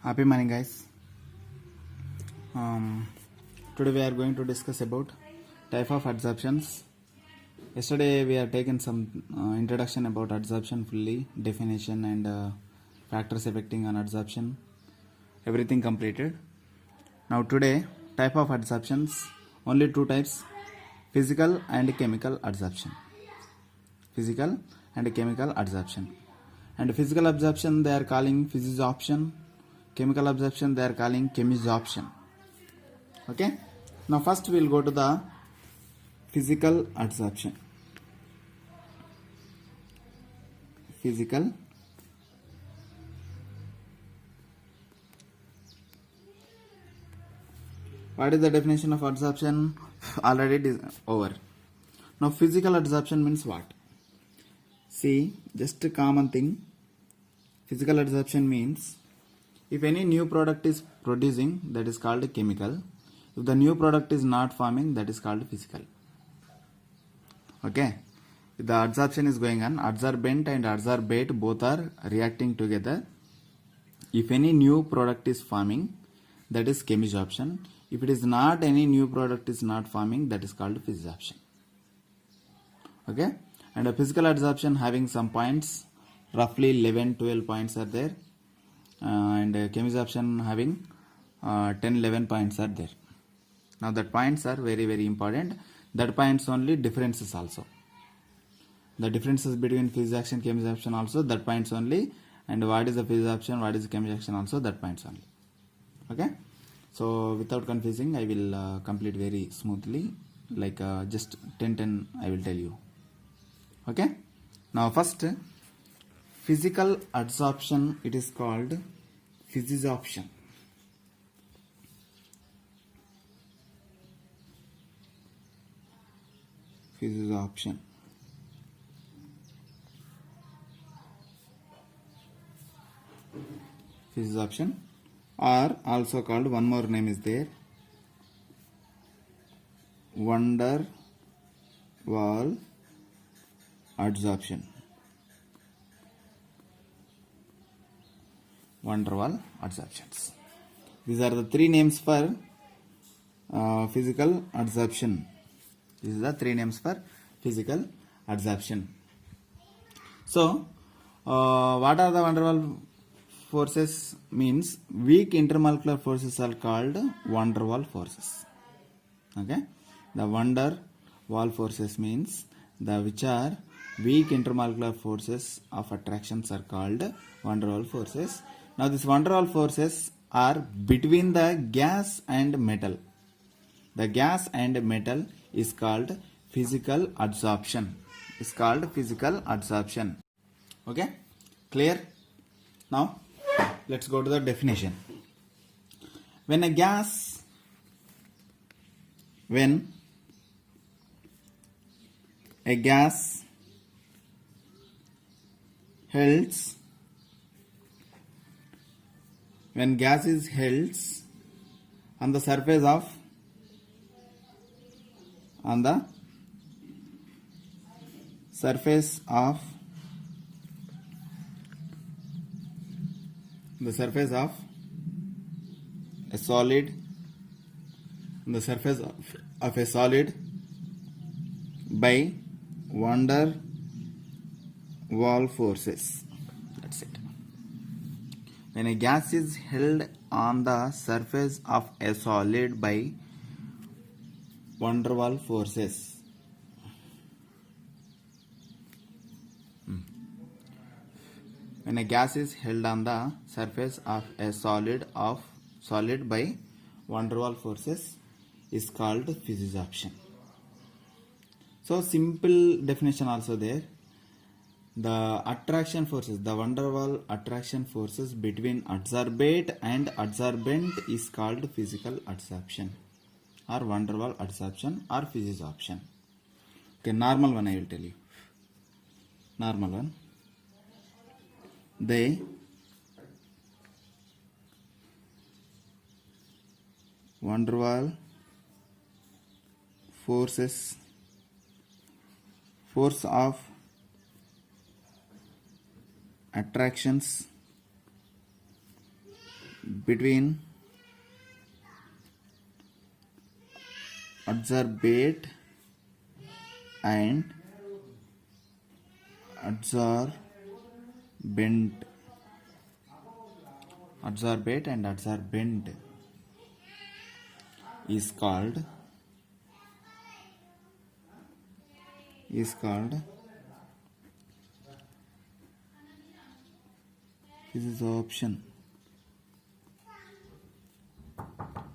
Happy morning, guys. Today we are going to discuss about type of adsorptions. Yesterday we have taken some introduction about adsorption fully, definition and factors affecting on adsorption. Everything completed. Now today, type of adsorptions, only two types: physical and chemical adsorption. Physical and chemical adsorption. And physical absorption they are calling physisorption. Chemical absorption they are calling chemisorption. Okay. Now first we will go to the physical adsorption. Physical What is the definition of adsorption? Already it is over. Now physical adsorption means what? See, just a common thing. Physical adsorption means if any new product is producing, that is called chemical. If the new product is not forming, that is called physical. Okay. If the adsorption is going on, adsorbent and adsorbate both are reacting together. If any new product is forming, that is chemisorption. If it is not, any new product is not forming, that is called physisorption. Okay. And a physical adsorption having some points, roughly 11-12 points are there. And chemisorption having 10-11 points are there. Now that points are very important. That points only differences also. The differences between physisorption and chemisorption also, that points only. And what is the physisorption, what is the chemisorption also, that points only. Okay. So without confusing, I will complete very smoothly, like just 10 I will tell you. Okay. Now first, physical adsorption, it is called physisorption. Physisorption. Physisorption, or also called, one more name is there, van der Waal adsorption. Van der Waal adsorptions. These are the three names for physical adsorption. These are the three names for physical adsorption. So, what are the van der Waal forces? Means weak intermolecular forces are called van der Waal forces. Okay, the van der Waal forces means the which are weak intermolecular forces of attractions are called van der Waal forces. Now these van der Waal forces are between the gas and metal. The gas and metal is called physical adsorption. Is called physical adsorption. Okay, clear? Now let's go to the definition. When a gas holds, when gas is held on the surface of a solid, by van der Waal forces. That's it. When a gas is held on the surface of a solid by van der Waal forces. When a gas is held on the surface of a solid by van der Waal forces is called physisorption. So simple definition also there. The attraction forces, the van der Waal attraction forces between adsorbate and adsorbent is called physical adsorption, or van der Waal adsorption, or physisorption. Okay, normal one I will tell you. Normal one. The van der Waal force of attractions between adsorbate and adsorbent is called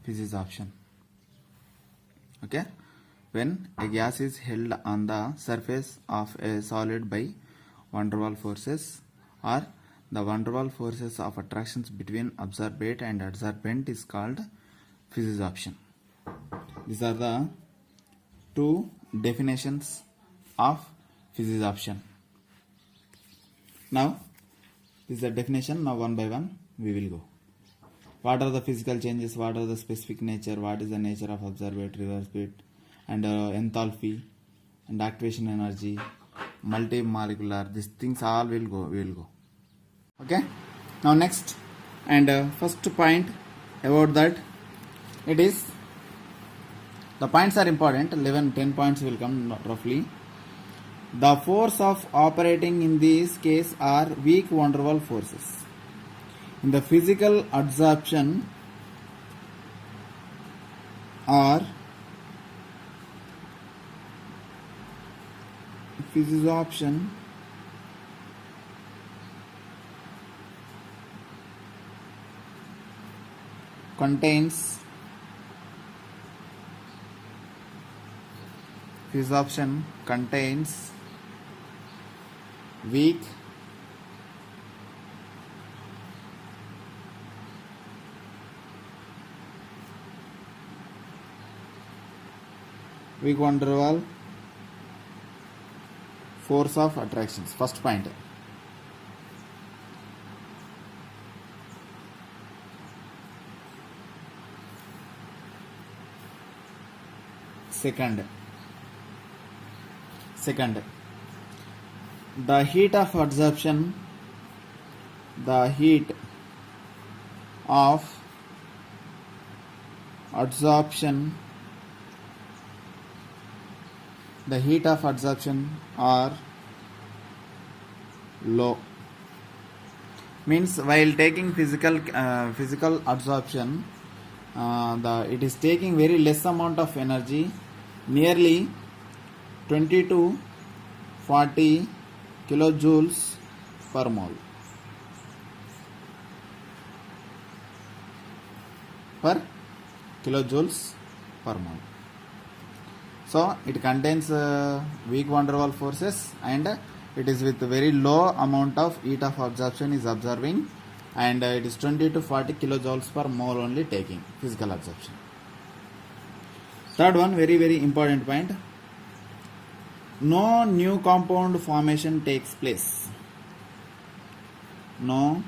physisorption. Okay, when a gas is held on the surface of a solid by van der Waals forces, or the van der Waals forces of attractions between absorbate and adsorbent is called physisorption. These are the two definitions of physisorption. Now, this is the definition. Now, one by one, we will go. What are the physical changes? What are the specific nature? What is the nature of absorbate, reverse bit, and enthalpy, and activation energy, multimolecular? These things all we will go. Okay. Now next, and first point about that, it is, the points are important. 10 points will come roughly. The force of operating in this case are weak van der Waals forces. In the physical adsorption or physisorption, contains weak van der Waals force of attractions. First point. Second, the heat of adsorption, are low. Means while taking physical adsorption, it is taking very less amount of energy, nearly 20 to 40 kilojoules per mole. So it contains weak van der Waals forces, and it is with very low amount of heat of absorption is observing, and it is 20 to 40 kilojoules per mole only taking physical absorption. Third one, very very important point. No new compound formation takes place. No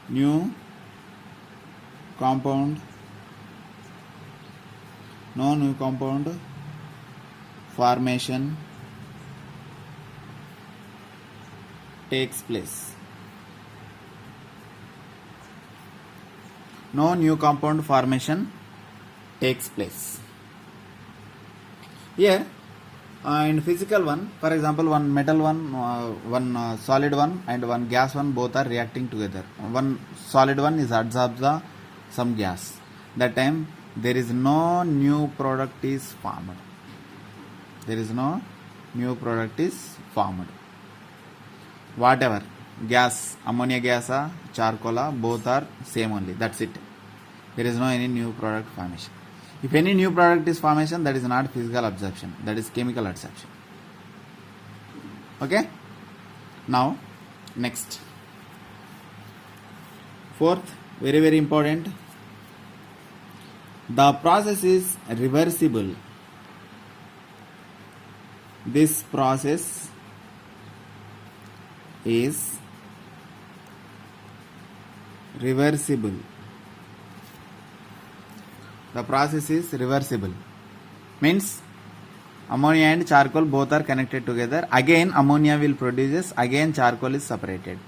new compound formation takes place. No new compound formation takes place. Here, in physical one, for example, one metal one, one solid one, and one gas one, both are reacting together. One solid one is adsorbs some gas. That time there is no new product is formed. Whatever gas, ammonia gas, charcoal, both are same only. That's it. There is no any new product formation. If any new product is formation, that is not physical absorption, that is chemical adsorption. Okay. Now next, fourth, very very important, the process is reversible. This process is reversible. The process is reversible. Means ammonia and charcoal both are connected together. Again ammonia will produce, again charcoal is separated.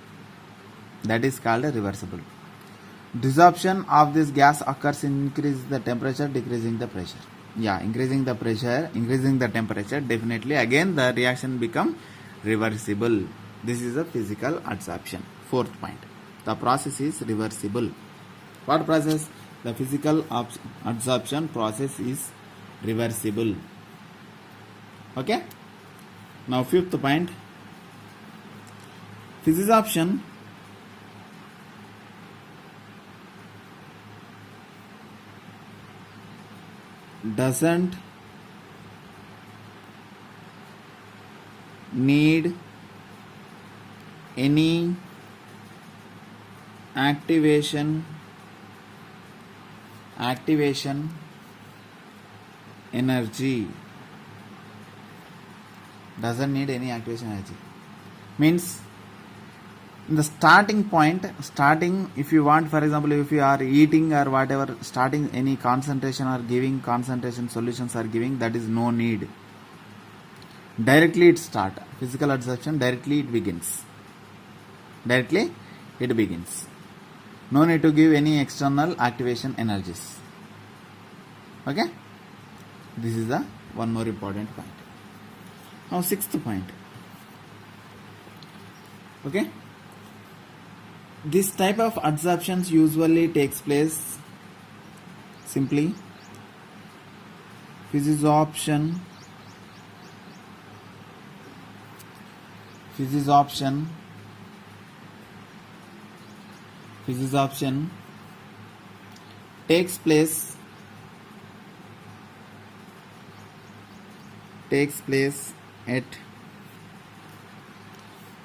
That is called reversible. Desorption of this gas occurs in increase the temperature, decreasing the pressure. Yeah, increasing the pressure, increasing the temperature, definitely again the reaction become reversible. This is a physical adsorption. Fourth point, the process is reversible. What process? The physical adsorption process is reversible. Okay. Now fifth point, physisorption doesn't need any activation energy. Doesn't need any activation energy means in the starting point, if you want, for example, if you are eating or whatever, starting any concentration or giving concentration solutions are giving, that is no need. Directly it start. Physical adsorption, directly it begins. No need to give any external activation energies. Okay. This is the one more important point. Now sixth point. Okay. This type of adsorptions usually takes place simply physisorption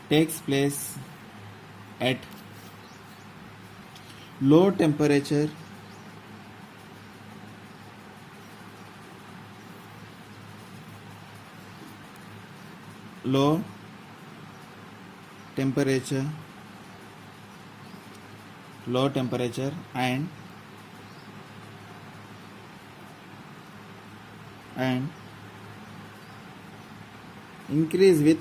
takes place at low temperature and increase with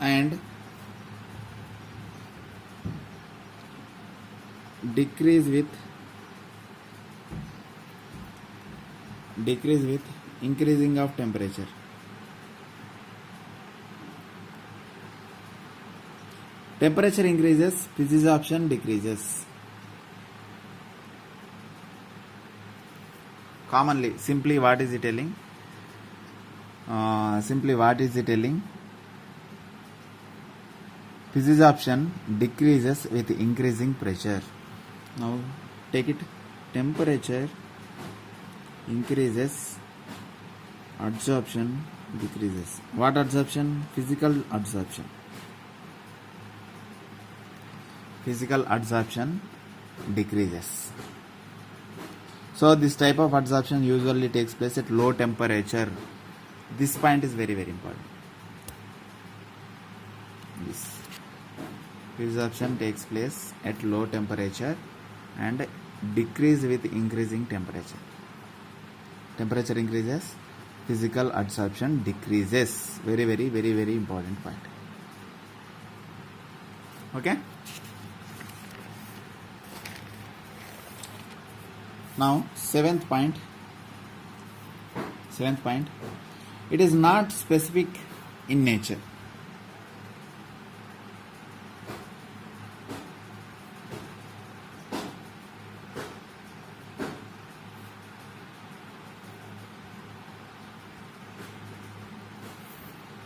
and decrease with increasing of temperature. Temperature increases, physisorption decreases. Commonly, simply what is it telling? Physisorption decreases with increasing pressure. Now take it, temperature increases, adsorption decreases. What adsorption? Physical adsorption decreases. So this type of adsorption usually takes place at low temperature. This point is very, very important. This physisorption takes place at low temperature and decrease with increasing temperature. Temperature increases, physical adsorption decreases. Very, very, very, very important point. Okay. Now seventh point, it is not specific in nature.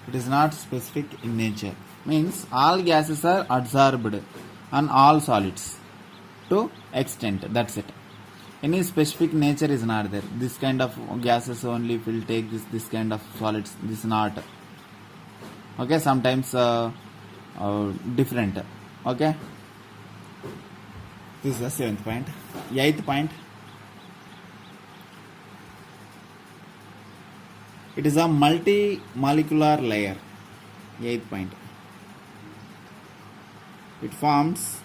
It is not specific in nature means all gases are adsorbed on all solids to extent, that's it. Any specific nature is not there. This kind of gases only will take this kind of solids, this not. Okay, sometimes different. Okay, this is the seventh point. Eighth point, it is a multi-molecular layer. Eighth point, it forms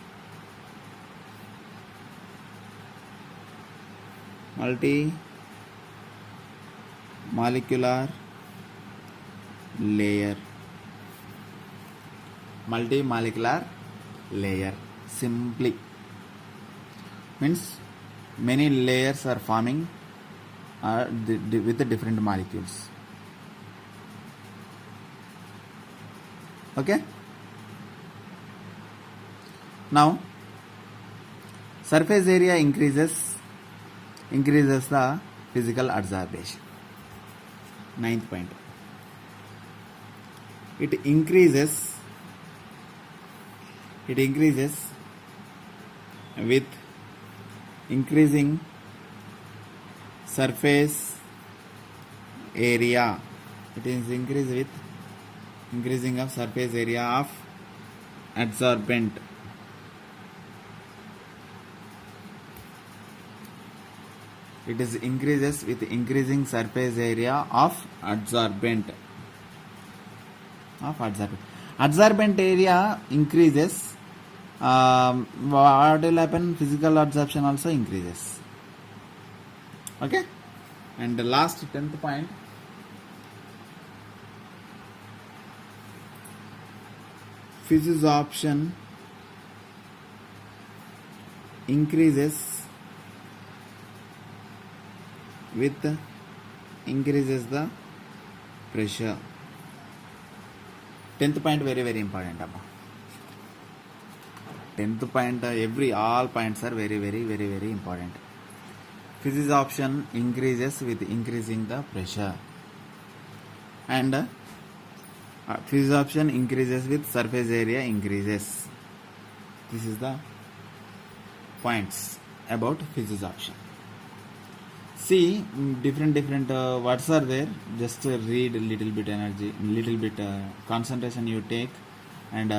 multi-molecular layer. multi-molecular layer. Simply means many layers are forming with the different molecules. Okay. Now surface area increases the physical absorption. Ninth point, it increases with increasing surface area. It is increased with increasing of surface area of adsorbent. It is increases with increasing surface area of adsorbent. Adsorbent area increases. What will happen? Physical absorption also increases. Okay. And the last 10th point, physisorption increases with increases the pressure. 10th point very important. 10th point, all points are very important. Physisorption increases with increasing the pressure, and physisorption increases with surface area increases. This is the points about physisorption. See, different words are there. Just read a little bit energy, little bit concentration you take, and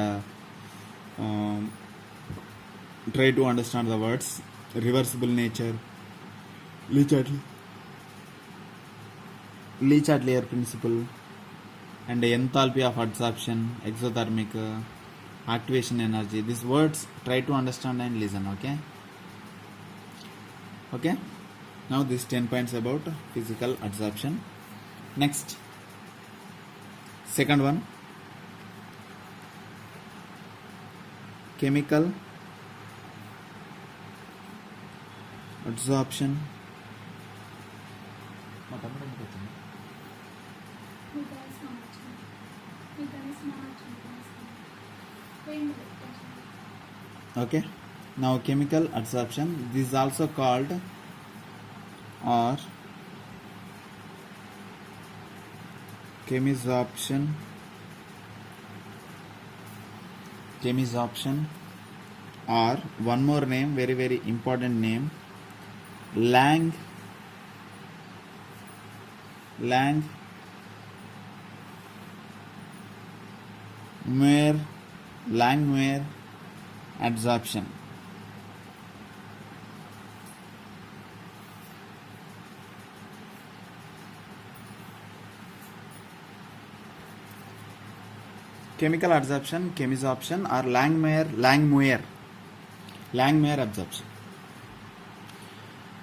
try to understand the words. Reversible nature, Le-Chatelier principle, and enthalpy of adsorption, exothermic, activation energy. These words try to understand and listen. Okay. Now these 10 points about physical adsorption. Next, second one, chemical adsorption. Okay. Now chemical adsorption. This is also called or chemisorption, or one more name, very important name, Langmuir adsorption. Chemical adsorption, chemisorption, or Langmuir absorption.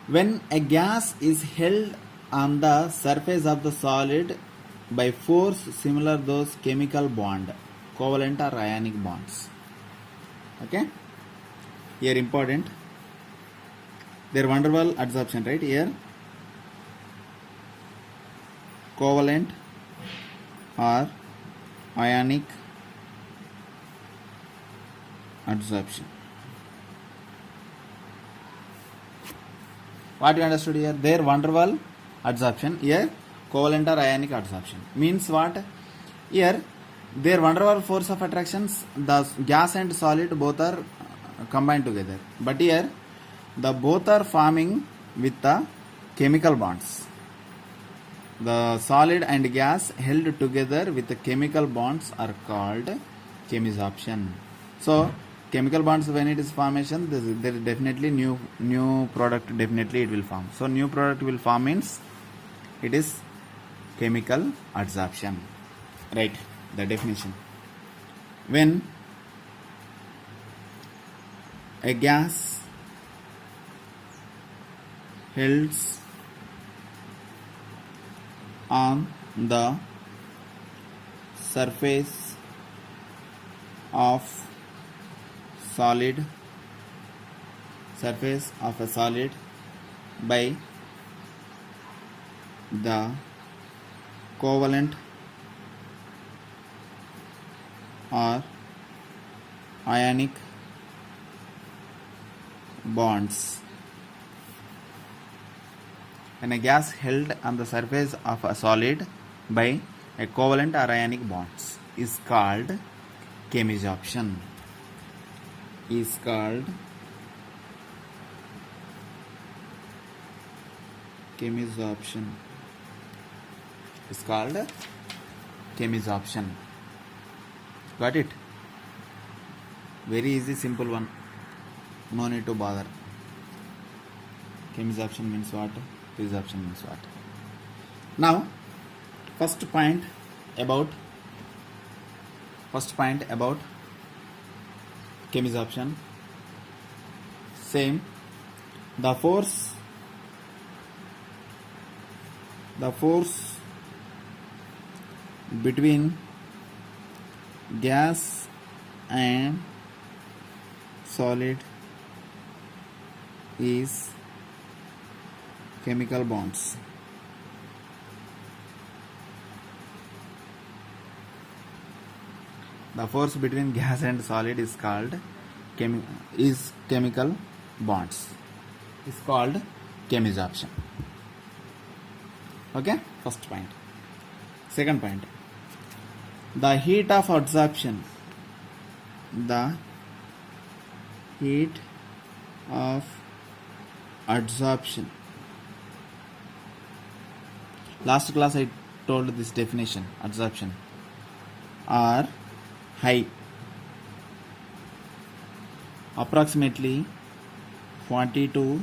When a gas is held on the surface of the solid by force similar those chemical bond, covalent or ionic bonds. Okay. Here important. Their van der Waals adsorption, right? Here covalent or ionic adsorption. What you understood here? There van der Waals adsorption, here covalent or ionic adsorption. Means what? Here their van der Waals force of attractions, the gas and solid both are combined together, but here the both are forming with the chemical bonds. The solid and gas held together with the chemical bonds are called chemisorption. So chemical bonds, when it is formation, there is definitely new product, definitely it will form. So new product will form means it is chemical adsorption. Right, the definition. When a gas holds on the surface of solid surface of a solid by the covalent or ionic bonds. When a gas held on the surface of a solid by a covalent or ionic bonds is called chemisorption. Is called chemisorption. Is called chemisorption. Got it? Very easy, simple one. No need to bother. Chemisorption means what? Resorption means what? Now, first point about chemisorption. Same. The force between gas and solid is chemical bonds. The force between gas and solid is called chemical bonds. Is called chemisorption. Okay, first point. Second point. The heat of adsorption. The heat of adsorption. Last class I told this definition, adsorption, are high, approximately 40 to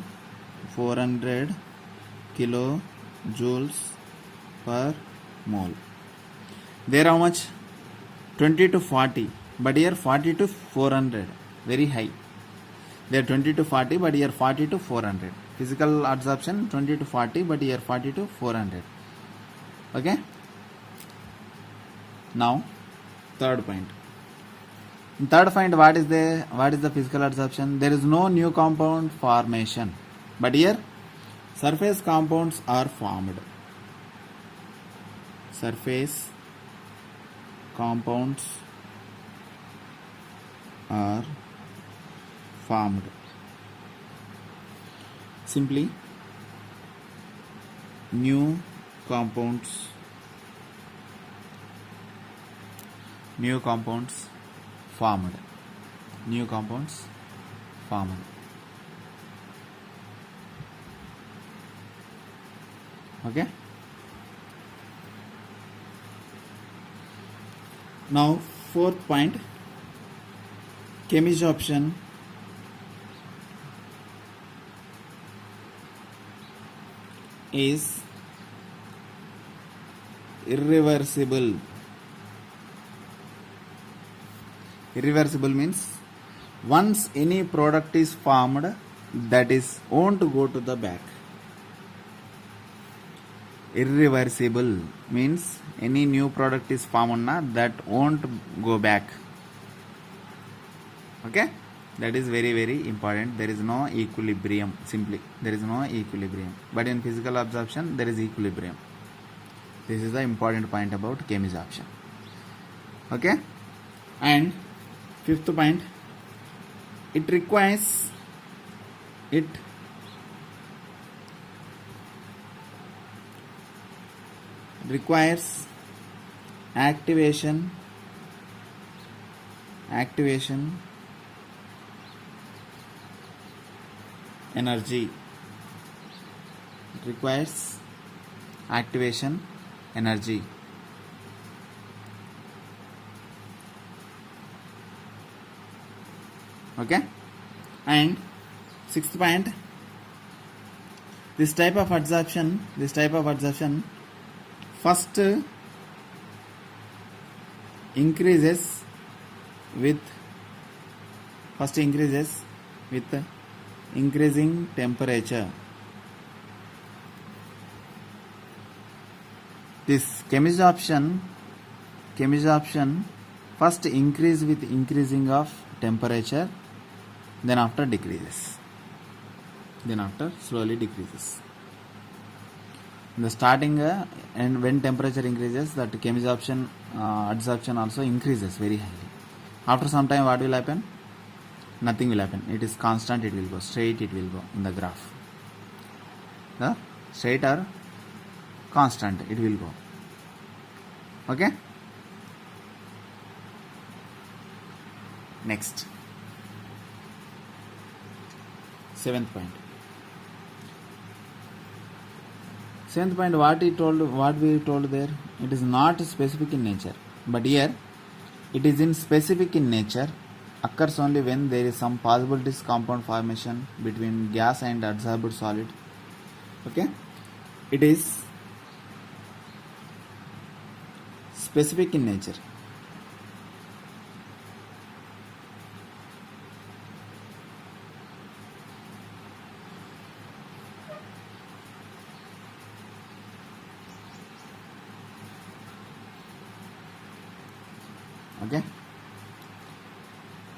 400 kilojoules per mole. There how much? 20 to 40, but here 40 to 400, very high. There 20 to 40, but here 40 to 400. Physical adsorption 20 to 40, but here 40 to 400. Okay. Now, third point. In third point, what is the physical adsorption? There is no new compound formation, but here surface compounds are formed. Surface compounds are formed. Simply, new compounds formed. New compounds formed. Okay. Now, fourth point, chemisorption is irreversible. Irreversible means once any product is formed, that is won't go to the back. Irreversible means any new product is formed na, that won't go back. Okay, that is very, very important. There is no equilibrium. Simply, there is no equilibrium. But in physical absorption, there is equilibrium. This is the important point about chemisorption. Okay, and fifth point, it requires activation energy. It requires activation energy. Okay, and sixth point, this type of adsorption first increases with increasing temperature. This chemisorption first increase with increasing of temperature, then after decreases, then after slowly decreases. In the starting and when temperature increases, that chemisorption adsorption also increases very highly. After some time, what will happen? Nothing will happen. It is constant, it will go straight, it will go in the graph. The straight or constant, it will go. Okay. Next, seventh point. Seventh point, what we told there, it is not specific in nature, but here it is in specific in nature, occurs only when there is some possibilities compound formation between gas and adsorbed solid. Okay, it is specific in nature. Okay,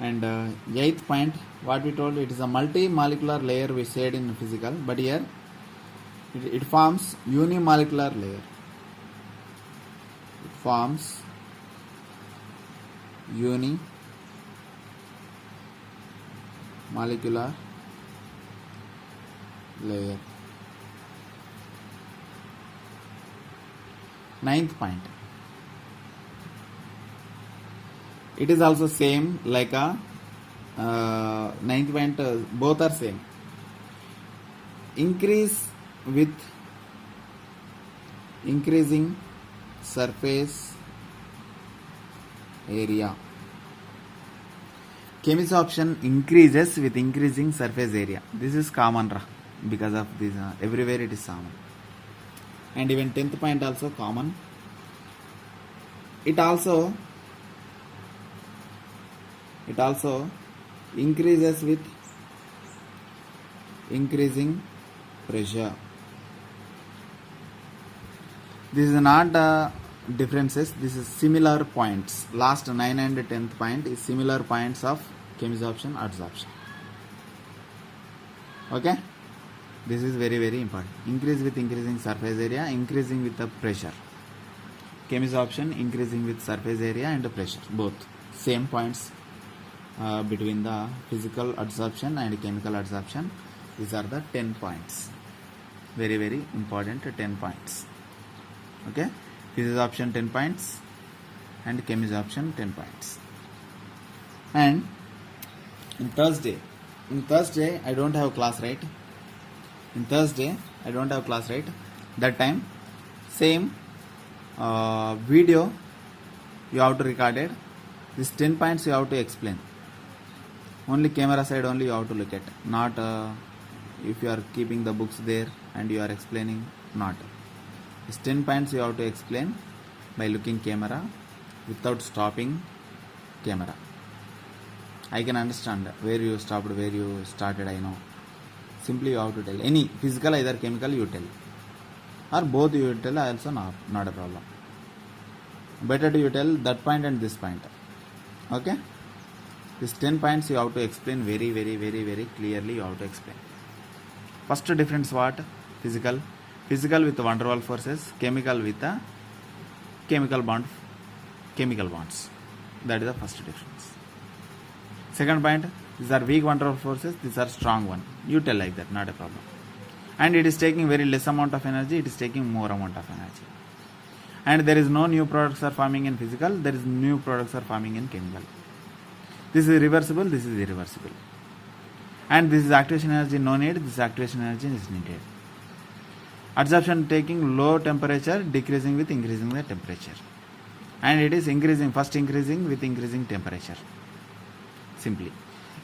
and eighth point, what we told, it is a multi-molecular layer we said in physical, but here it forms unimolecular layer. It forms unimolecular layer. Ninth point, it is also same like a ninth point, both are same. Increase with increasing surface area. Chemisorption increases with increasing surface area. This is common because of this, everywhere it is common. And even 10th point also common. It also increases with increasing pressure. This is not differences, this is similar points. Last 9 and 10th point is similar points of chemisorption, adsorption. Okay, this is very very important. Increase with increasing surface area, increasing with the pressure. Chemisorption increasing with surface area and pressure, both same points between the physical adsorption and chemical adsorption. These are the 10 points, very very important 10 points. Okay, physisorption 10 points and chemisorption 10 points. And in Thursday I don't have class, right? In Thursday I don't have class, right? That time same video you have to record it. These 10 points you have to explain. Only camera side only you have to look at, not if you are keeping the books there and you are explaining, not. These 10 points you have to explain by looking camera without stopping camera. I can understand where you stopped, where you started, I know. Simply you have to tell. Any physical, either chemical, you tell. Or both you tell, also not a problem. Better to you tell that point and this point. Okay? These 10 points you have to explain very very very very clearly, you have to explain. First difference what? Physical with van der Waals forces, chemical with the chemical bonds. That is the first difference. Second point, these are weak van der Waals forces, these are strong one. You tell like that, not a problem. And it is taking very less amount of energy, it is taking more amount of energy. And there is no new products are forming in physical, there is new products are forming in chemical. This is reversible, this is irreversible. And this is activation energy no need, this activation energy is needed. Adsorption taking low temperature, decreasing with increasing the temperature. And it is increasing, first increasing with increasing temperature. Simply.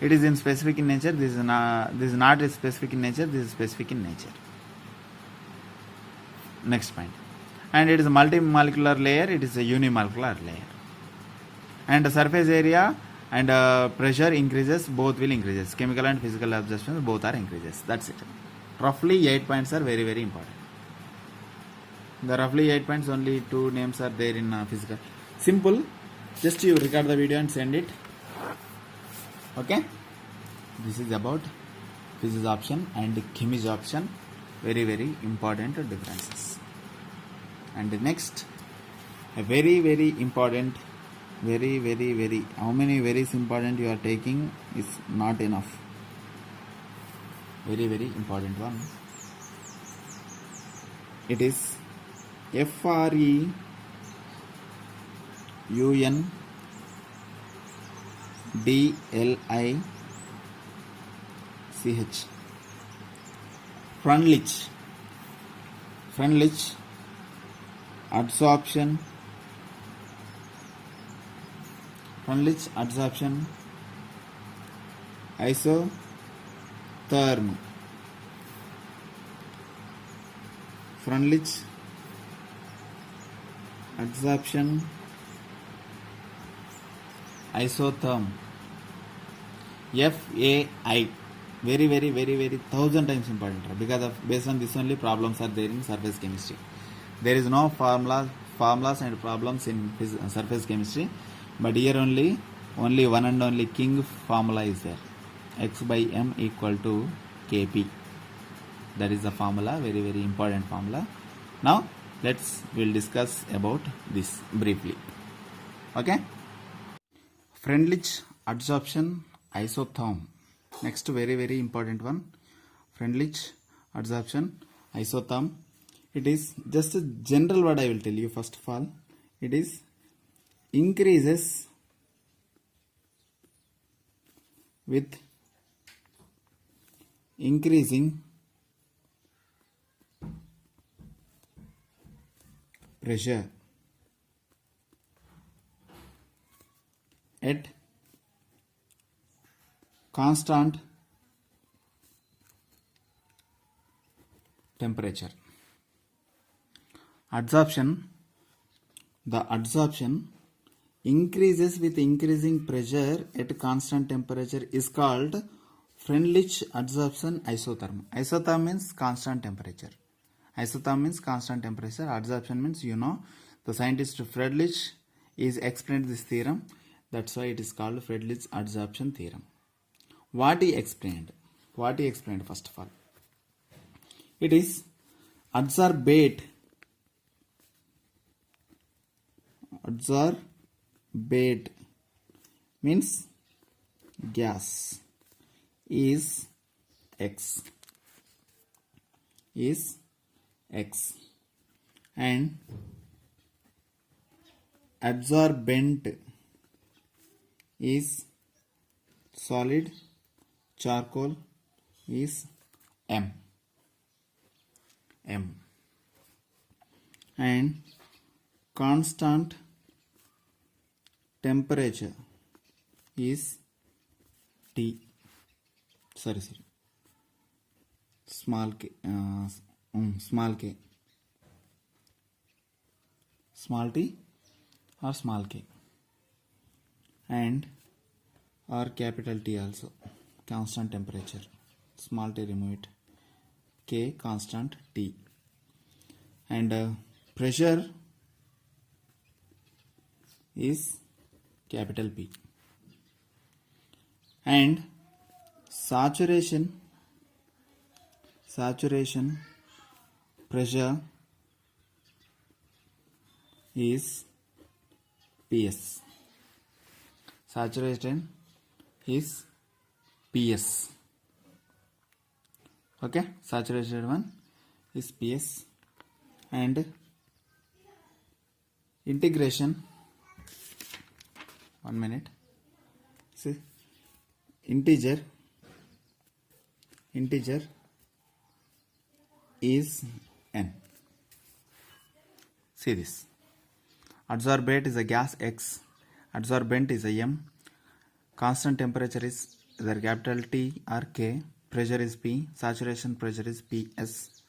It is in specific in nature, this is not specific in nature, this is specific in nature. Next point. And it is a multi-molecular layer, it is a unimolecular layer. And the surface area and pressure increases, both will increases. Chemical and physical absorption both are increases. That's it. Roughly 8 points are very very important. The roughly 8 points, only 2 names are there in physical. Simple. Just you record the video and send it. Okay, this is about physics option and chemistry option, very very important differences. And next, a very important, very how many very important you are taking is not enough. Very important one. It is FREUNDLICH, Freundlich adsorption, isotherm, Freundlich adsorption, isotherm, FAI. Very 1000 times important, because of based on this only problems are there in surface chemistry. There is no formulas and problems in surface chemistry, but here only one and only king formula is there. X by m equal to Kp. That is the formula, very important formula. Now we'll discuss about this briefly. Okay, Freundlich adsorption, isotherm. Next, very important one, Freundlich adsorption, isotherm. It is just a general word I will tell you. First of all, it is increases with increasing pressure at constant temperature. Adsorption, the adsorption increases with increasing pressure at constant temperature is called Freundlich adsorption isotherm. Isotherm means constant temperature. Adsorption means, the scientist Freundlich is explained this theorem. That's why it is called Freundlich adsorption theorem. What he explained first of all, it is adsorbate means gas is X and absorbent is solid charcoal is M and constant temperature is T. Small k, small t or small k, and or capital T also, constant temperature. Small t remove it, K constant T, and pressure is capital P, and saturation pressure is PS. Saturation is PS. Okay, saturated one is PS, and integration, 1 minute, see, integer is N. See this, adsorbate is a gas X, adsorbent is a M, constant temperature is either capital T or K, pressure is P, saturation pressure is PS,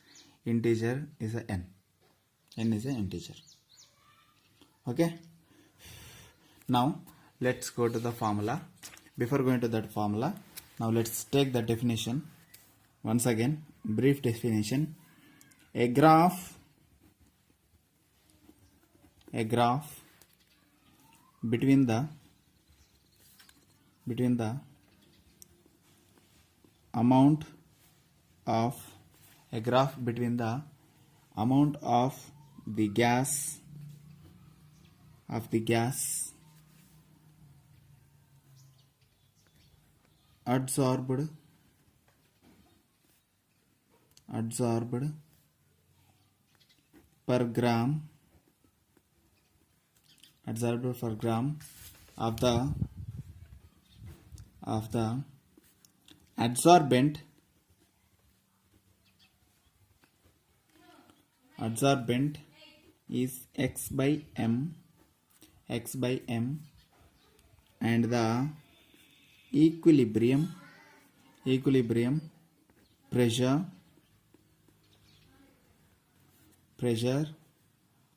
integer is a N. N is an integer. Okay, now let's go to the formula. Before going to that formula, now let's take the definition once again. Brief definition: a graph between the amount of a graph between the amount of the gas absorbed per gram of the adsorbent is x by m, and the equilibrium pressure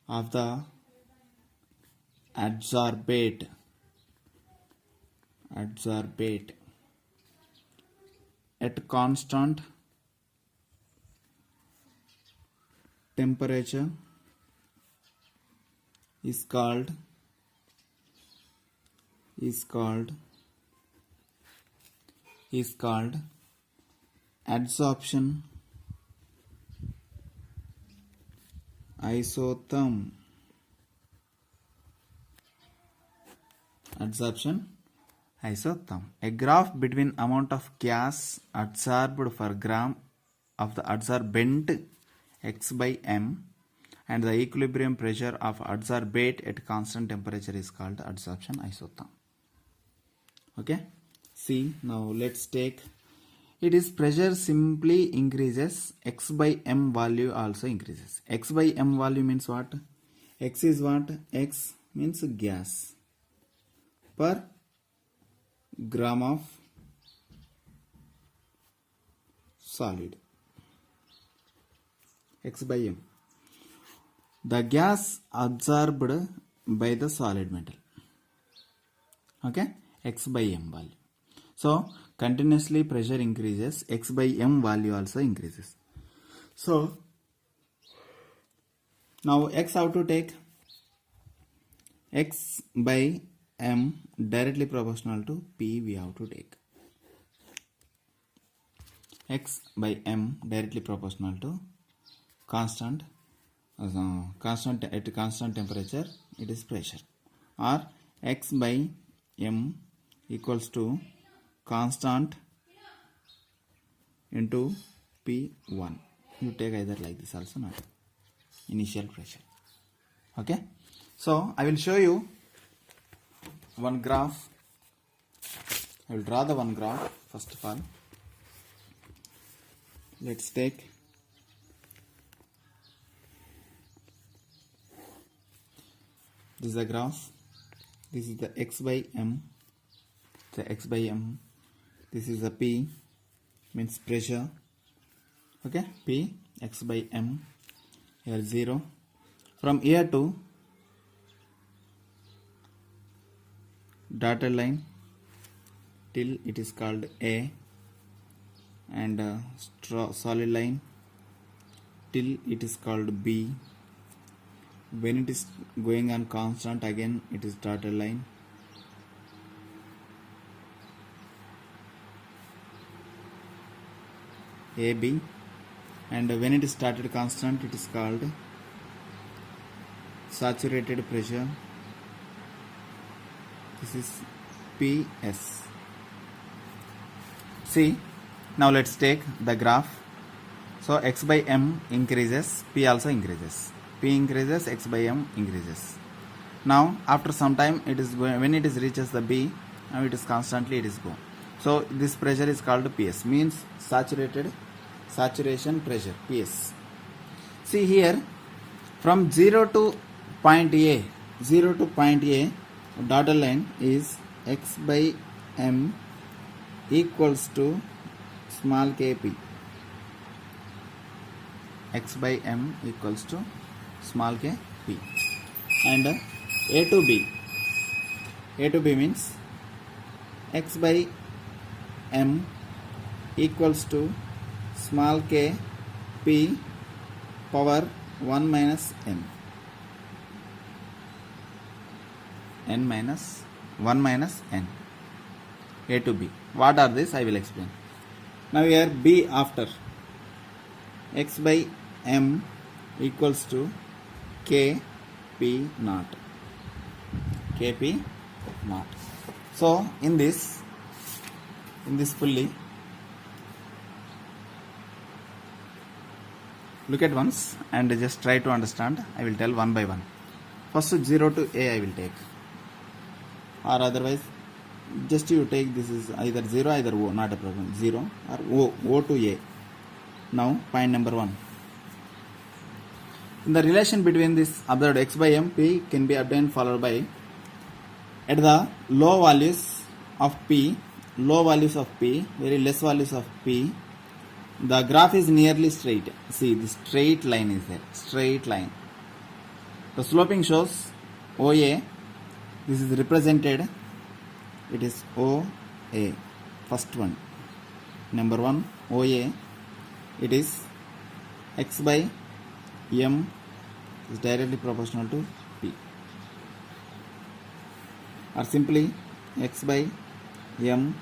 of the adsorbate at constant temperature is called adsorption isotherm. A graph between amount of gas adsorbed per gram of the adsorbent x by m and the equilibrium pressure of adsorbate at constant temperature is called adsorption isotherm. Okay, see, now let's take, it is pressure simply increases, x by m value also increases. X by m value means what? X is what? X means gas per gram of solid. X by m, the gas absorbed by the solid metal. Okay, x by m value. So continuously pressure increases, x by m value also increases. So now x how to take? X by m directly proportional to p we have to take. X by m directly proportional to constant at constant temperature, it is pressure, or x by m equals to constant into P1. You take either like this also, not initial pressure. Okay, so I will show you one graph. I will draw the one graph first of all. Let's take this is the graph. This is the x by m. This is the P, means pressure. Okay, P x by m. Here 0. From here to dotted line till it is called A, and solid line till it is called B. When it is going on constant, again it is dotted line. AB, and when it is started constant, it is called saturated pressure. This is PS. See, now let's take the graph. So x by m increases, P also increases. P increases, x by m increases. Now after some time it is going, when it is reaches the B, now it is constantly it is go. So this pressure is called PS, means saturation pressure, PS. See here, from 0 to point A, dotted line is x by m equals to small kp. X by m equals to small kp. And A to B means x by m equals to small k p power 1 minus m. n minus 1 minus n, a to b. What are these? I will explain. Now here b after x by m equals to k p naught, kp naught. So in this fully look at once and just try to understand. I will tell one by one. First 0 to a I will take, or otherwise just you take this is either 0 either o, not a problem, 0 or o to a. Now point number 1. In the relation between this observed x by m, p can be obtained followed by at the low values of p, very less values of p, the graph is nearly straight. See, the straight line is there, straight line. The sloping shows OA. This is represented, it is OA, first one, number 1 OA. It is x by m is directly proportional to p, or simply x by m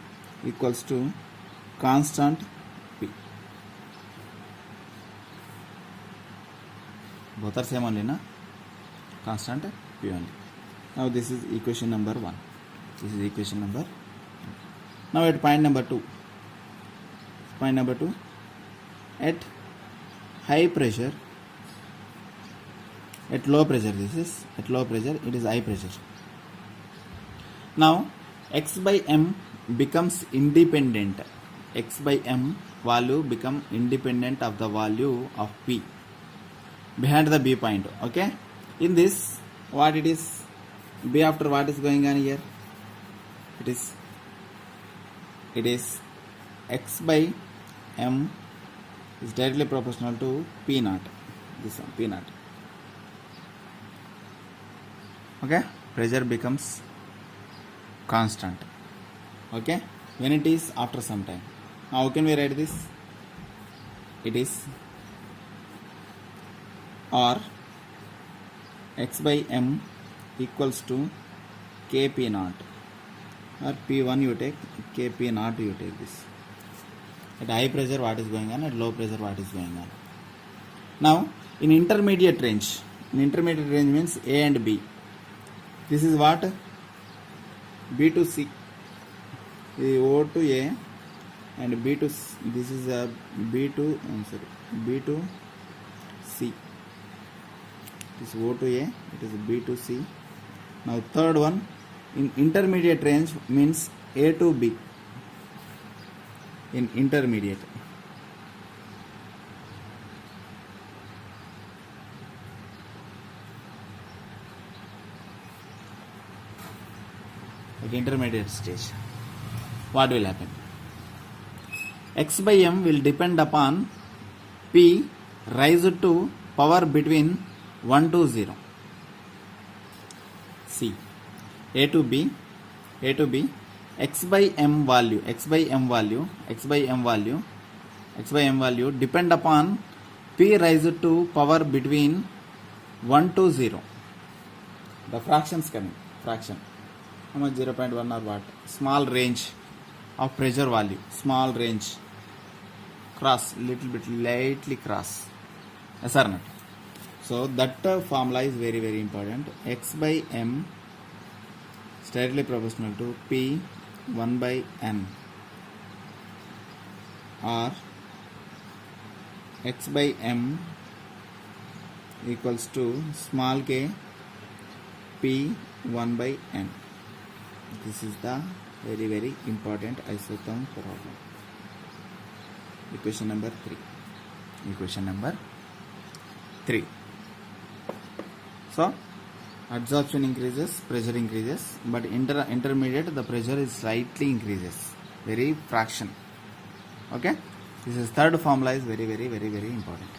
equals to constant p. Both are same only, na? Constant p only. Now this is equation number 1. This is equation number 2. Now at point number 2. Point number 2. At high pressure, at low pressure, this is at low pressure, it is high pressure. Now x by m becomes independent. X by m value become independent of the value of p behind the b point. Okay. In this, what it is, b after what is going on here? It is x by m is directly proportional to p naught. This one, p naught. Okay. Pressure becomes constant. Okay. When it is after some time. Now how can we write this? It is or x by m equals to kp naught, or p1 you take, kp naught you take. This at high pressure what is going on, at low pressure what is going on. Now in intermediate range means a and b. This is what? B to c, o to a and b to c. This is a b to c. It is o to a, it is b to c. Now third one, in intermediate range means a to b. In intermediate, at intermediate stage, what will happen? X by m will depend upon p raised to power between 1 to 0. See, a to b, x by m value depend upon p raised to power between 1 to 0. The fractions coming, fraction. How much? 0.1 or what? Small range of pressure value, small range. Cross, little bit, lightly cross. Yes or not? So that formula is very, very important. X by m is directly proportional to p 1 by n, or x by m equals to small k p 1 by n. This is the very, very important isotherm problem. Equation number 3. So absorption increases, pressure increases, but intermediate the pressure is slightly increases, very fraction. Okay, this is third formula is very, very, very, very important.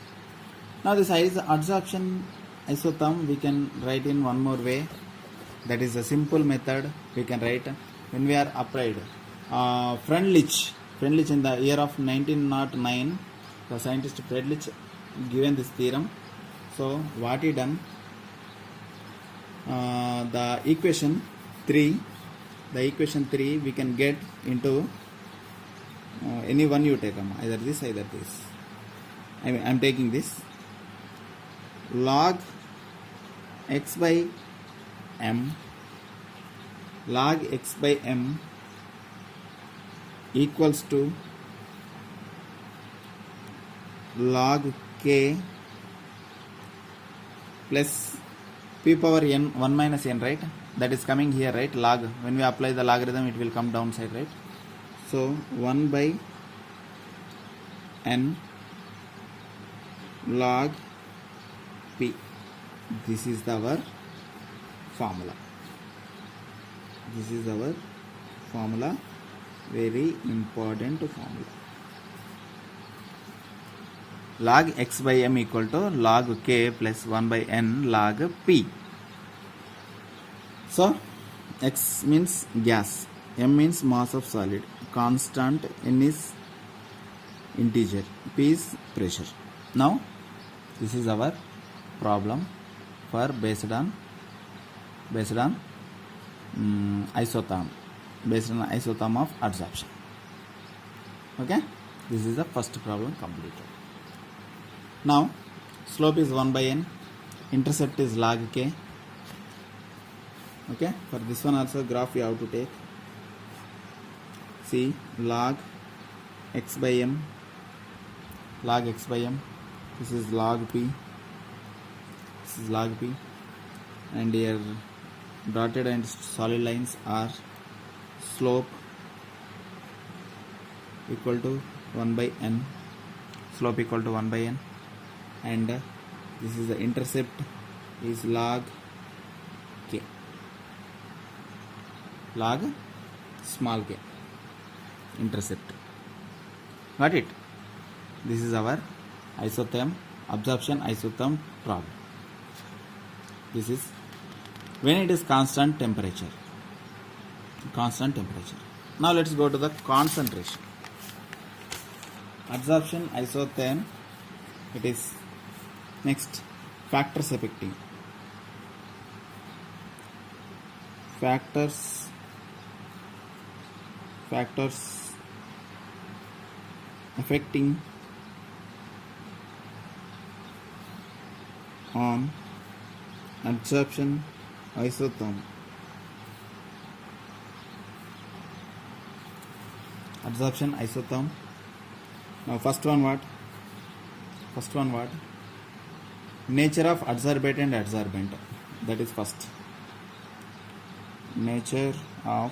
Now this adsorption isotherm we can write in one more way. That is a simple method we can write. When we are applied Freundlich in the year of 1909, the scientist Freundlich given this theorem. So what he done, the equation 3, the equation 3 we can get into any one you take, either this, either this. I am taking this. Log x by m, log x by m equals to log k plus p power n 1 minus n, right? That is coming here, right? Log, when we apply the logarithm it will come downside, right? So 1 by n log p. This is our formula. This is our formula, very important formula. Log x by m equal to log k plus 1 by n log p. So x means gas, m means mass of solid, constant, n is integer, p is pressure. Now this is our problem for based on isotherm, based on isotherm of adsorption. Okay, this is the first problem completed. Now slope is 1 by n, intercept is log k. Okay, for this one also graph you have to take. See, log x by m, log x by m, this is log p, this is log p, and here dotted and solid lines are slope equal to 1 by n, slope equal to 1 by n, and this is the intercept is log k, log small k, intercept. Got it? This is our isotherm, absorption isotherm problem. This is when it is constant temperature. Constant temperature. Now let's go to the concentration. Absorption isotherm, it is next factors affecting. Factors affecting on absorption isotherm. Absorption isotherm. Now first one what? Nature of adsorbate and adsorbent. That is first. Nature of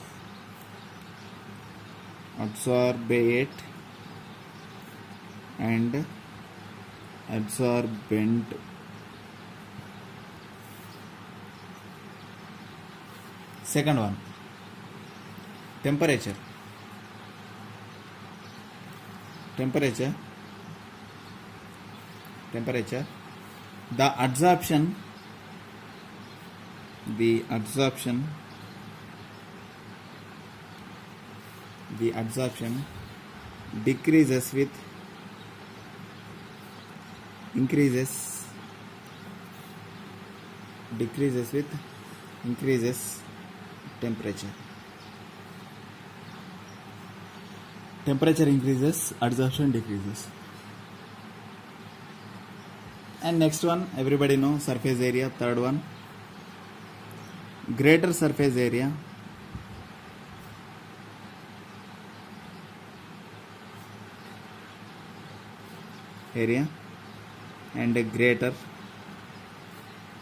adsorbate and adsorbent. Second one, temperature. The adsorption decreases with increases temperature. Temperature increases, adsorption decreases. And next one, everybody know, surface area. Third one, greater surface area and a greater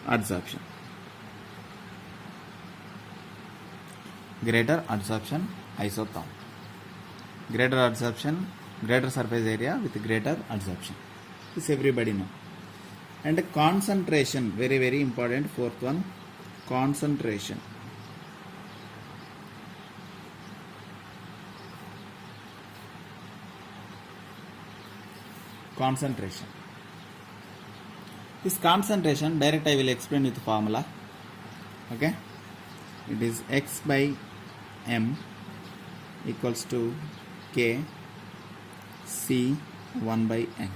adsorption. Greater adsorption isotherm. Greater adsorption, greater surface area with greater adsorption. This everybody know. And concentration, very very important. Fourth one, concentration. This concentration direct I will explain with formula. Okay, it is x by m equals to k c 1 by n.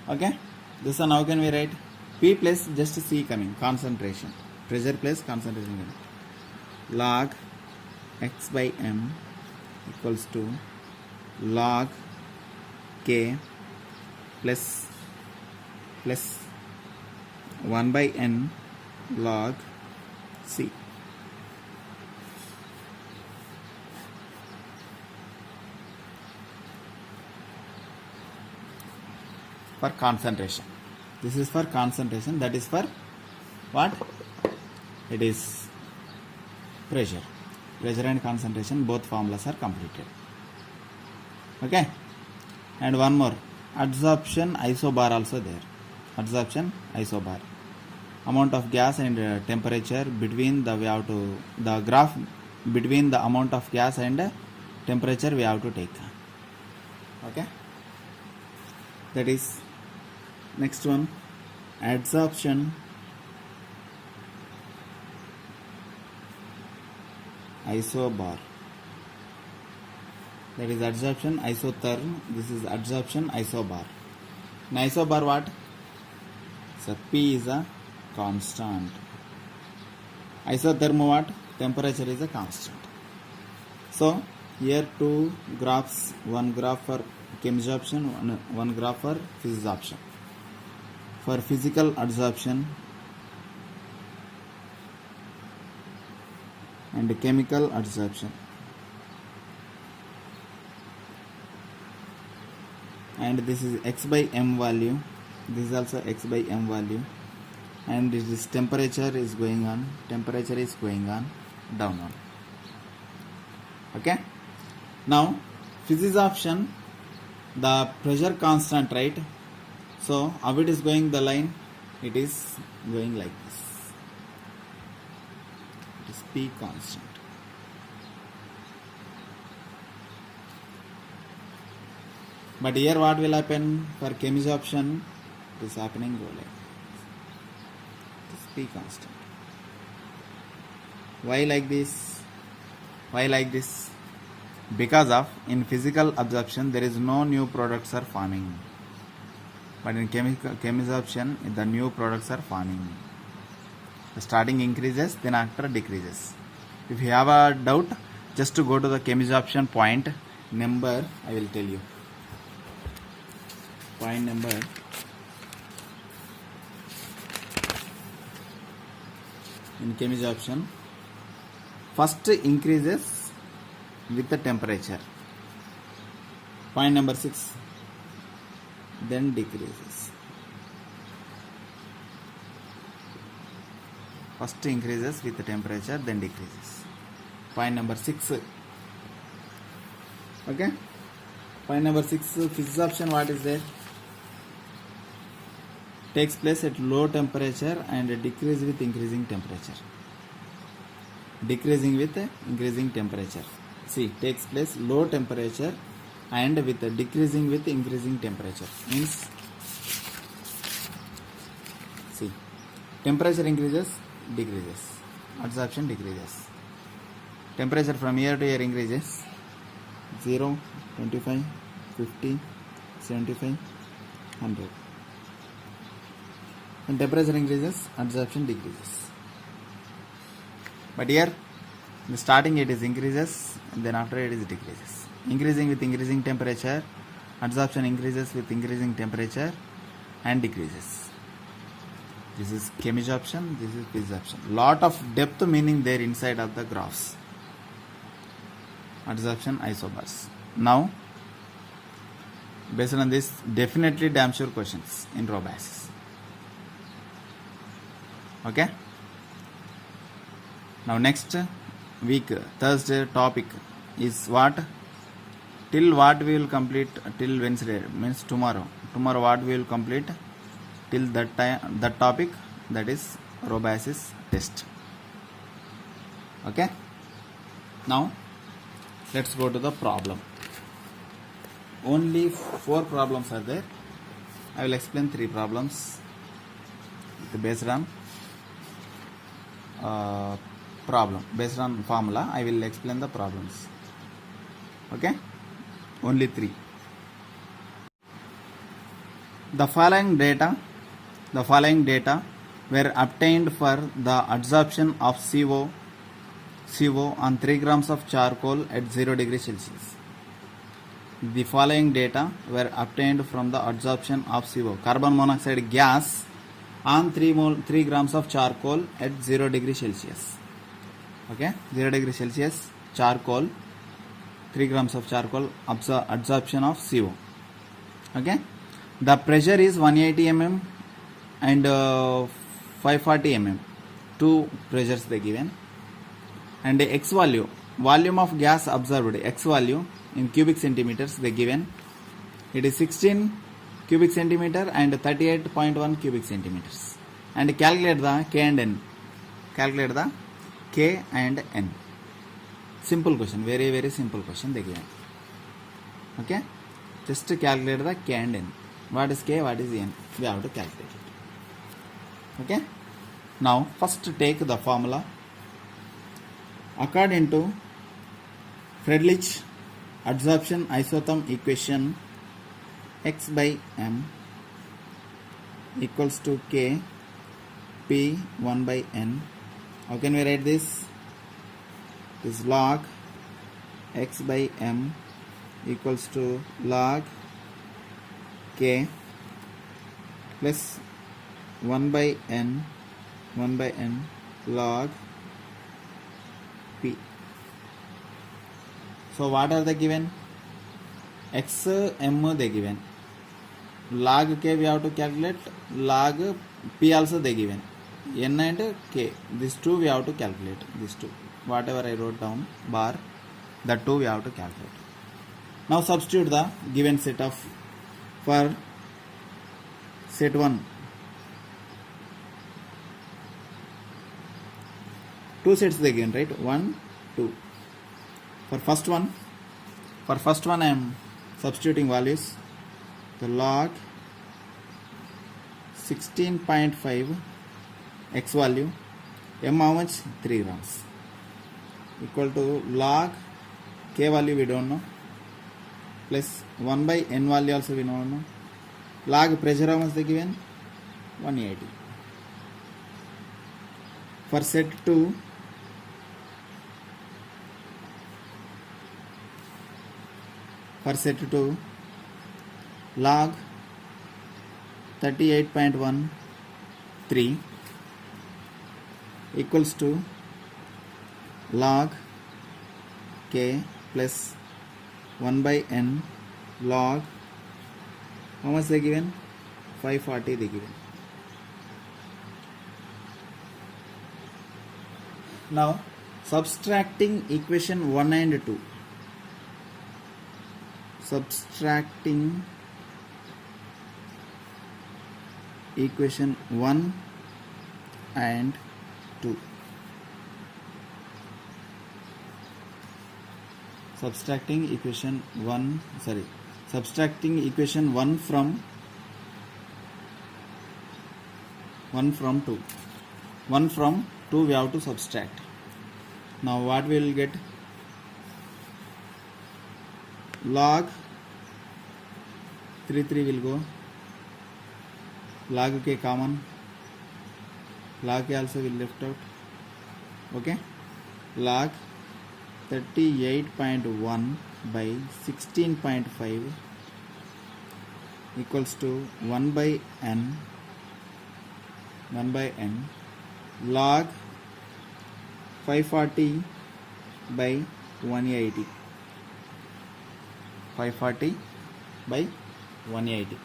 Okay, this one how can we write? P plus just C coming, concentration. Pressure plus concentration coming. Log x by m equals to log k plus 1 by n log C. For concentration. This is for concentration. That is for what? It is pressure. Pressure and concentration, both formulas are completed. Okay. And one more. Adsorption isobar also there. Adsorption isobar. Amount of gas and temperature between the graph between the amount of gas and temperature we have to take. Okay. That is next one. Adsorption isobar. That is adsorption isotherm. This is adsorption isobar. In isobar what? So P is a constant. Isotherm what? Temperature is a constant. So here two graphs, one graph for chemisorption, one graph for physisorption. For physical adsorption and chemical adsorption. And this is x by m value. This is also x by m value. And this temperature is going on. Temperature is going on downward. Okay. Now physisorption, the pressure constant, right? So how it is going the line? It is going like this. It is P constant. But here what will happen for chemisorption? It is happening go like this. It is P constant. Why like this? Why like this? Because of in physical absorption there is no new products are forming. But in chemisorption the new products are forming. The starting increases, then after decreases. If you have a doubt, just to go to the chemisorption point number, I will tell you. Point number in chemisorption, first increases with the temperature. Point number 6, then decreases. First increases with the temperature, then decreases. Point number 6. Okay. Point number 6, physisorption, what is there? Takes place at low temperature and decrease with increasing temperature. Decreasing with increasing temperature. See, takes place low temperature and with decreasing with increasing temperature. Means, see, temperature increases, decreases. Adsorption decreases. Temperature from year to year increases. 0, 25, 50, 75, 100. When temperature increases, adsorption decreases. But here, in the starting it is increases, and then after it is decreases. Increasing with increasing temperature, adsorption increases with increasing temperature and decreases. This is chemisorption, this is physisorption. Lot of depth meaning there inside of the graphs. Adsorption isobars. Now, based on this, definitely damn sure questions in row basis. Okay. Now next week, Thursday topic is what? Till what we will complete till Wednesday, means tomorrow. Tomorrow what we will complete till that time, that topic, that is row basis test. Okay. Now let's go to the problem. Only 4 problems are there. I will explain 3 problems based on based on formula. I will explain the problems. Okay, only 3. The following data the following data were obtained for the adsorption of CO on 3 grams of charcoal at 0 degrees Celsius. The following data were obtained from the adsorption of CO, carbon monoxide gas, on 3 grams of charcoal at 0 degrees Celsius. Okay, 0 degrees Celsius charcoal, 3 grams of charcoal, adsorption of CO. Okay, the pressure is 180 mm and 540 mm. Two pressures they given, and the X value, volume of gas absorbed, X value in cubic centimeters they given. It is 16 cubic centimeter and 38.1 cubic centimeters. And calculate the K and N. Calculate the K and N. Simple question, very very simple question they given. Okay, just to calculate the K and N. What is K, what is N? We have to calculate it. Okay, now first take the formula. According to Friedrich adsorption isotherm equation, X by M equals to K P 1 by N. How can we write this? This log X by M equals to log K plus 1 by N log P. So what are they given? X, M they given. Log K we have to calculate. Log P also they given. N and K. These two we have to calculate. These two. Whatever I wrote down, bar, the two we have to calculate. Now substitute the given set of, for set 1. Two sets they given, right? 1, 2. For first one I am substituting values. The log 16.5 X value, M how much? 3 grams, equal to log K value we don't know, plus 1 by N value also we don't know. Log pressure how much they given? 180. For set 2, log 38.13 equals to log K plus 1 by N log, how much they given? 540 they given. Now subtracting equation 1 and 2. Subtracting equation 1 and 2. Subtracting equation 1 from 2. 1 from 2 we have to subtract. Now what we will get? Log 3 will go. Log K common. Log K also will left out. Okay. Log 38.1 by 16.5 equals to 1 by N log 540 by 180. 540 by 180.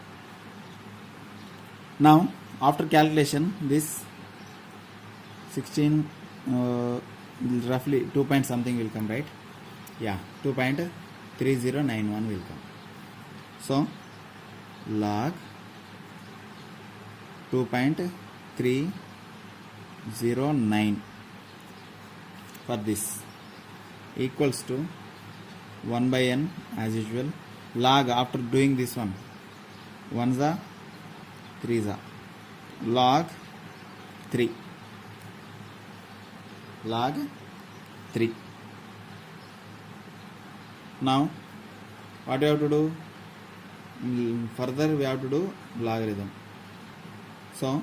Now after calculation, this 16 roughly 2 point something will come, right? Yeah, 2.3091 will come. So log 2.309 for this equals to 1 by N as usual. Log, after doing this one, 1s are 3s are log 3. Log 3. Now what we have to do? Further we have to do logarithm. So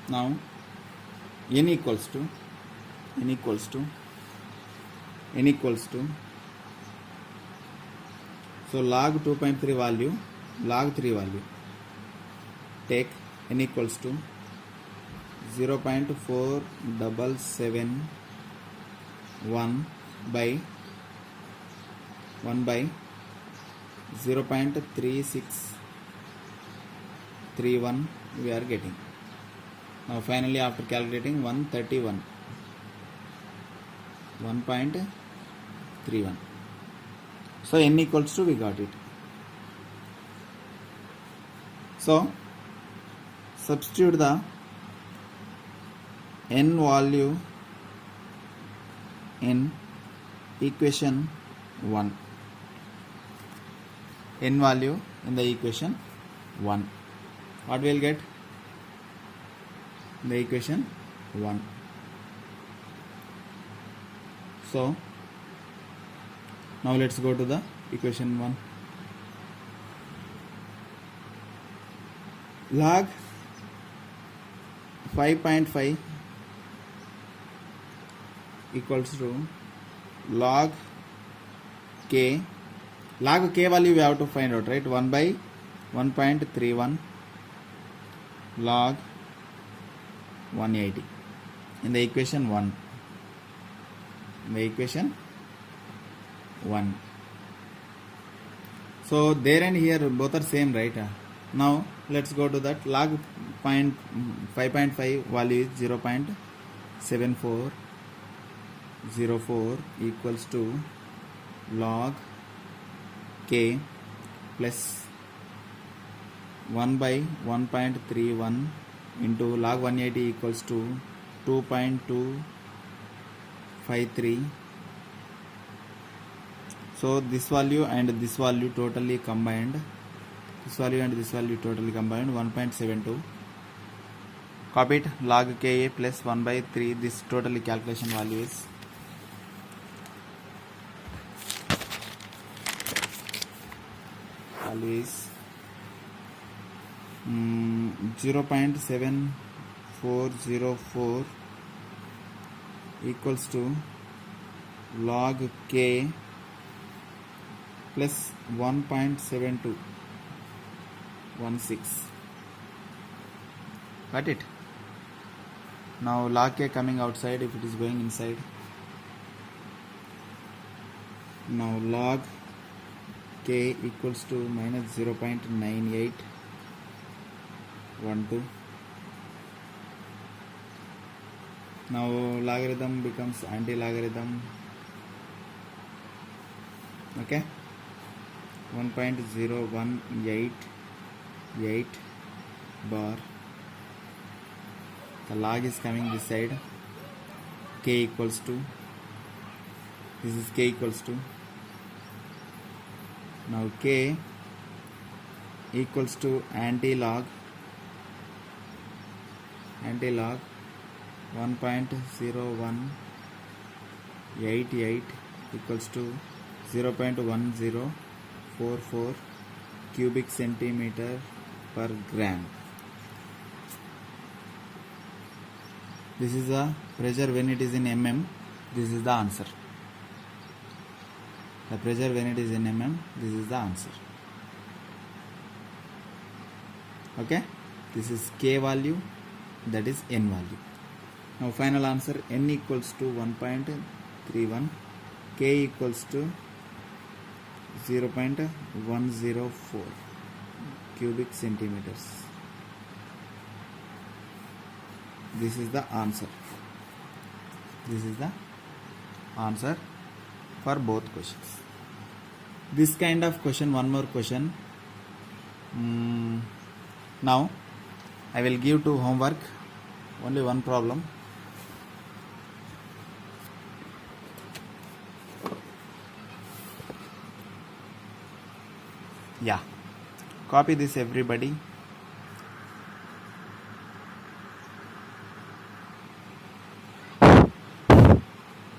now n equals to so log 2.3 value, log 3 value, take n equals to 0.4771 by 0.3631 we are getting. Now finally after calculating 131. So n equals to, we got it. So substitute the n value in equation 1. N value in the equation 1. What we will get? The equation 1. So now let's go to the equation 1. Log 5.5 equals to log k. Log k value we have to find out, right? 1 by 1.31 log 180 in the equation 1. So there and here both are same, right? Now let's go to that. Log 5.5 value is 0.7404 equals to log k plus 1 by 1.31 into log 180 equals to 2.253. So this value and this value totally combined, 1.72. Copy it. Log ka plus 1 by 3. This totally calculation value is 0.7404 equals to log k plus 1.7216. Got it? Now log k coming outside, if it is going inside. Now log k equals to minus 0.9812. Now logarithm becomes anti-logarithm. Okay, 1.0188 bar. The log is coming this side. K equals to, this is k equals to, now k equals to anti-log 1.0188 equals to 0.1044 cubic centimeter per gram. This is the pressure when it is in mm. This is the answer. The pressure when it is in mm. This is the answer. Okay. This is k value. That is n value. Now final answer, n equals to 1.31, k equals to 0.104 cubic centimeters. This is the answer. This is the answer for both questions. This kind of question, one more question. Now I will give to homework only one problem. Yeah, copy this everybody.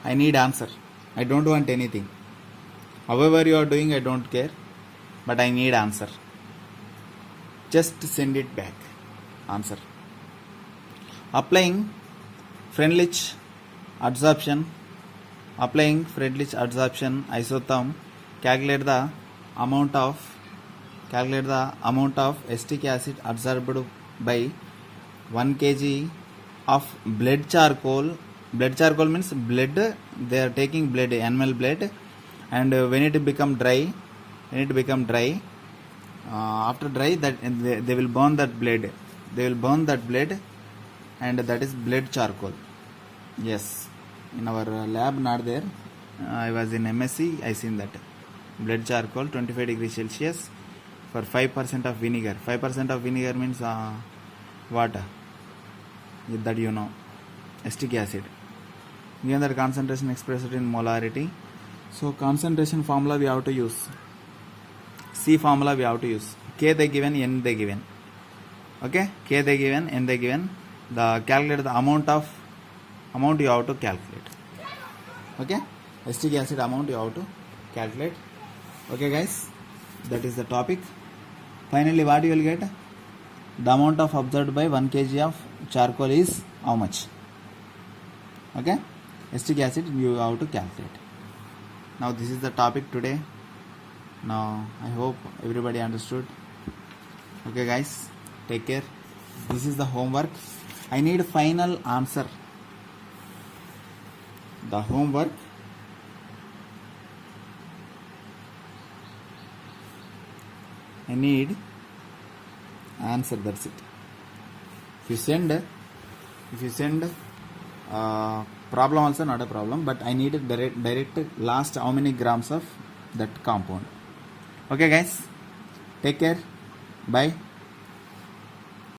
I need answer. I don't want anything. However you are doing, I don't care, but I need answer. Just send it back. answer. Applying Freundlich adsorption, isotherm, calculate the amount of acetic acid absorbed by 1 kg of blood charcoal. Blood charcoal means blood, they are taking blood, animal blood, and when it become dry, after dry, that they will burn that blood, and that is blood charcoal. Yes, in our lab not there, I was in MSc, I seen that blood charcoal 25 degrees Celsius for 5% of vinegar. 5% of vinegar means what? That you know, acetic acid. Given that concentration expressed in molarity, so concentration formula we have to use, C formula we have to use, K they given, N they given. Okay, K they given, N they given. The calculate the amount you have to calculate. Okay, acetic acid amount you have to calculate. Okay guys, that is the topic. Finally, what you will get? The amount of absorbed by 1 kg of charcoal is how much? Okay, acetic acid you have to calculate. Now this is the topic today. Now I hope everybody understood. Okay guys, take care. This is the homework. I need final answer. The homework, I need answer, that's it. If you send problem also not a problem, but I need direct last how many grams of that compound. Okay guys, take care, bye.